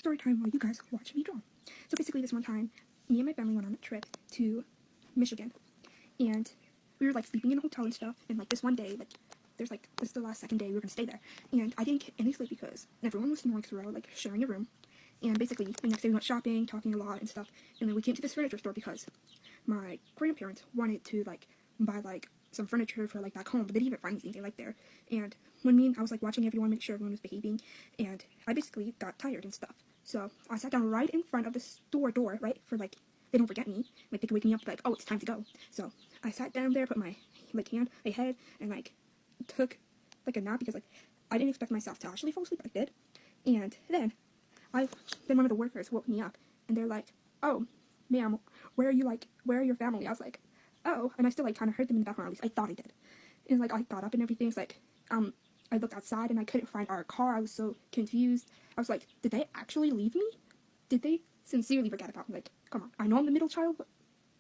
story time while you guys watch me draw. So basically this one time, me and my family went on a trip to Michigan, and we were like sleeping in a hotel and stuff, and like this one day, like this is the last second day we were gonna stay there, and I didn't get any sleep because everyone was snoring throughout, like sharing a room. And basically the next day we went shopping, talking a lot and stuff, and then we came to this furniture store because my grandparents wanted to like buy like some furniture for like back home, but they didn't even find anything they liked there. And when I was like watching everyone, make sure everyone was behaving, and I basically got tired and stuff. So I sat down right in front of the store door, right, for like they don't forget me, like they could wake me up like, oh, it's time to go. So I sat down there, put my like hand, my head, and like took like a nap because like I didn't expect myself to actually fall asleep, but I did. And then one of the workers woke me up, and they're like, oh, ma'am, where are your family? I was like, oh, and I still like kind of heard them in the background, at least I thought I did. And like I got up and everything. It's like I looked outside and I couldn't find our car. I was so confused. I was like, did they actually leave me? Did they sincerely forget about me? Like, come on, I know I'm the middle child, but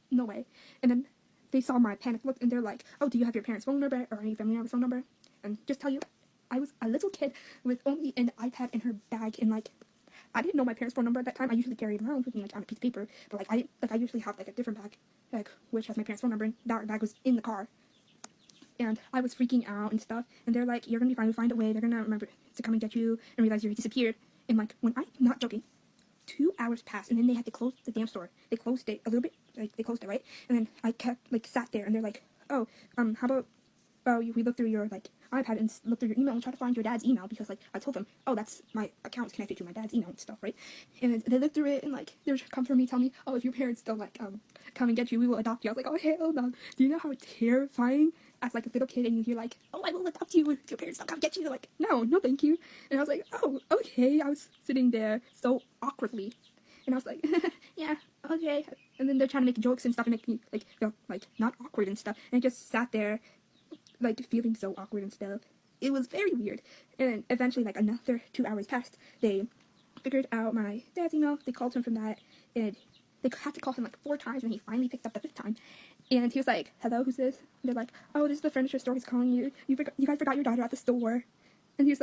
no way. And then they saw my panic look, and they're like, oh, do you have your parents' phone number or any family member's phone number? And just tell you, I was a little kid with only an iPad in her bag, and like I didn't know my parents' phone number at that time. I usually carry it around with me like on a piece of paper, but like I usually have like a different bag, like which has my parents' phone number, and that bag was in the car. And I was freaking out and stuff, and they're like, you're gonna be fine, we'll find a way, they're gonna remember to come and get you and realize you disappeared. And like, when I'm not joking, 2 hours passed, and then they had to close the damn store. They closed it a little bit, like they closed it, right? And then I kept like sat there, and they're like, oh, how about we looked through your like iPad and looked through your email and tried to find your dad's email, because like I told them, oh, that's my account's connected to my dad's email and stuff, right? And they looked through it, and like they would come for me, tell me, oh, if your parents don't like come and get you, we will adopt you. I was like, oh, hell no. Do you know how terrifying as like a little kid, and you're like, oh, I will adopt you if your parents don't come get you? They're like, no, thank you. And I was like, oh, okay. I was sitting there so awkwardly, and I was like, yeah, okay. And then they're trying to make jokes and stuff and make me like feel like not awkward and stuff, and I just sat there like feeling so awkward and stuff. It was very weird. And eventually, like another 2 hours passed. They figured out my dad's email. They called him from that, and they had to call him like 4 times, and he finally picked up the 5th time. And he was like, hello, who's this? And they're like, oh, this is the furniture store. He's calling you. You guys forgot your daughter at the store. And he was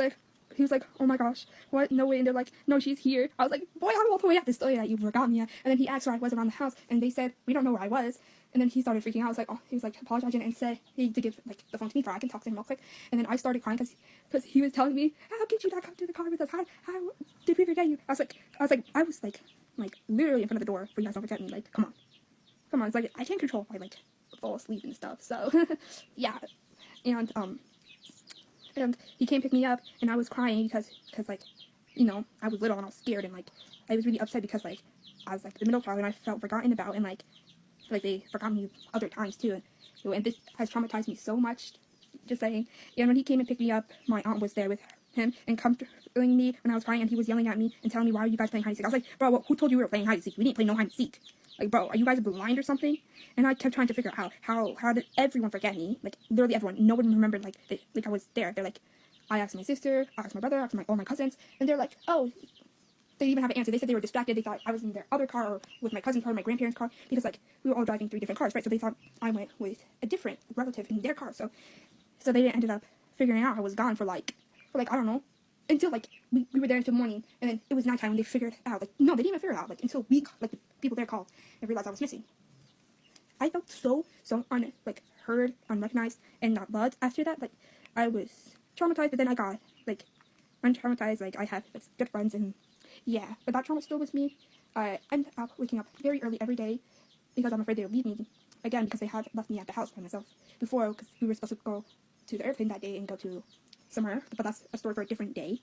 like, oh my gosh, what? No way. And they're like, no, she's here. I was like, boy, I'm all the way at the store that you forgot me at. And then he asked where I was around the house, and they said, we don't know where I was. And then he started freaking out. I was like, oh, he was like apologizing and said he to give like the phone to me so I can talk to him real quick. And then I started crying because he was telling me, how could you not come to the car with us? How did we forget you? I was like literally in front of the door for you guys don't forget me. Like, come on. It's like I can't control if I like fall asleep and stuff. So yeah, and he came pick me up, and I was crying because like, you know, I was little and I was scared, and like I was really upset because like I was like the middle child and I felt forgotten about, and like they forgot me other times too, and this has traumatized me so much, just saying. And when he came and picked me up, my aunt was there with him and comforting me when I was crying, and he was yelling at me and telling me, why are you guys playing hide and seek? I was like, bro, who told you we were playing hide and seek? We didn't play no hide and seek. Like, bro, are you guys blind or something? And I kept trying to figure out how did everyone forget me? Like, literally everyone. No one remembered like I was there. They're like, I asked my sister, I asked my brother, I asked all my cousins, and they're like, oh, they didn't even have an answer. They said they were distracted. They thought I was in their other car or with my cousin's car or my grandparents' car, because like we were all driving 3 different cars, right? So they thought I went with a different relative in their car. So they ended up figuring out I was gone for like I don't know, until like we were there until morning, and then it was nighttime when they figured out. Like, no, they didn't even figure it out. Like, until we like the people there called and realized I was missing. I felt so heard, unrecognized, and not loved after that. Like, I was traumatized, but then I got like untraumatized. Like, I have like, good friends, and yeah, but that trauma still with me. I end up waking up very early every day because I'm afraid they'll leave me again, because they had left me at the house by myself before, because we were supposed to go to the airplane that day and go to somewhere, but that's a story for a different day.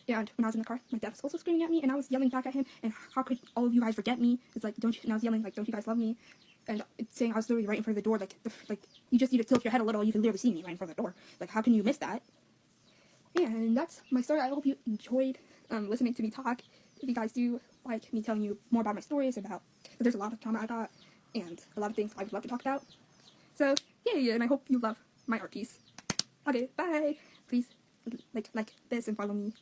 And when I was in the car, my dad was also screaming at me, and I was yelling back at him, and how could all of you guys forget me? It's like, don't you, and I was yelling like, don't you guys love me? And it's saying I was literally right in front of the door, like you just need to tilt your head a little, you can literally see me right in front of the door. Like, how can you miss that? Yeah, and that's my story. I hope you enjoyed listening to me talk. If you guys do like me telling you more about my stories, but there's a lot of trauma I got, and a lot of things I would love to talk about. So, yeah, and I hope you love my art piece. Okay, bye! Please like this and follow me.